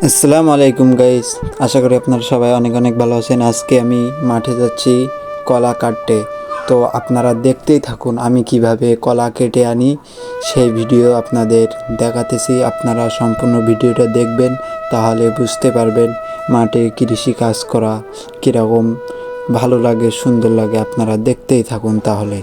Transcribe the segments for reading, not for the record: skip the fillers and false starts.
আসসালামু আলাইকুম গাইস, আশা করি আপনারা সবাই অনেক অনেক ভালো আছেন। আজকে আমি মাঠে যাচ্ছি কলা কাটতে। তো আপনারা দেখতেই থাকুন আমি কিভাবে কলা কেটে আনি, সেই ভিডিও আপনাদের দেখাতেছি। আপনারা সম্পূর্ণ ভিডিওটা দেখবেন, তাহলে বুঝতে পারবেন মাঠে কৃষি কাজ করা কীরকম ভালো লাগে, সুন্দর লাগে। আপনারা দেখতেই থাকুন তাহলে।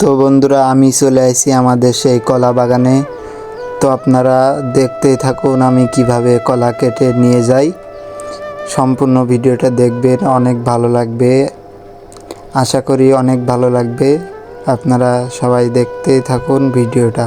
তো বন্ধুরা, আমি চলে আসি আমাদের সেই কলা বাগানে। তো আপনারা দেখতেই থাকুন আমি কিভাবে কলা কেটে নিয়ে যাই। সম্পূর্ণ ভিডিওটা দেখবেন, অনেক ভালো লাগবে। আশা করি অনেক ভালো লাগবে। আপনারা সবাই দেখতেই থাকুন ভিডিওটা।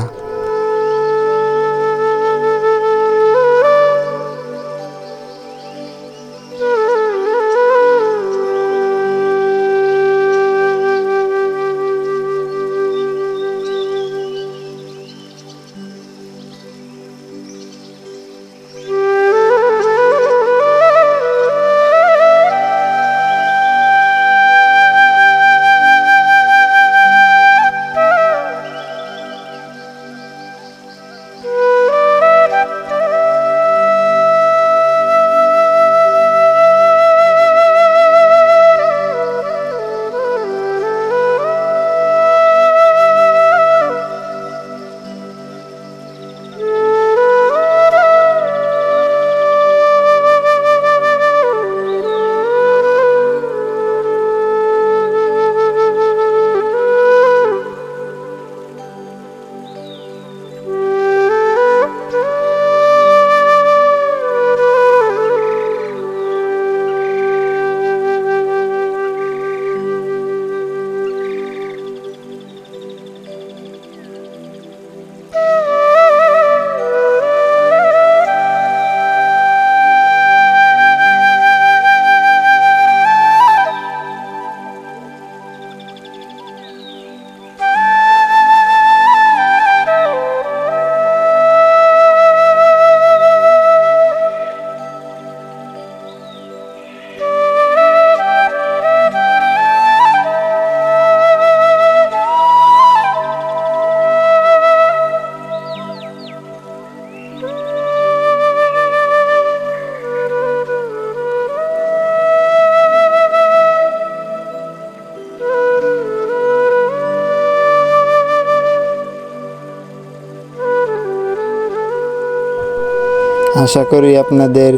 আশা করি আপনাদের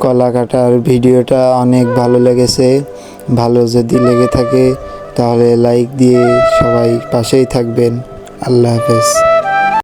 কলা কাটার ভিডিওটা অনেক ভালো লেগেছে। ভালো যদি লেগে থাকে তাহলে লাইক দিয়ে সবাই পাশেই থাকবেন। আল্লাহ হাফেজ।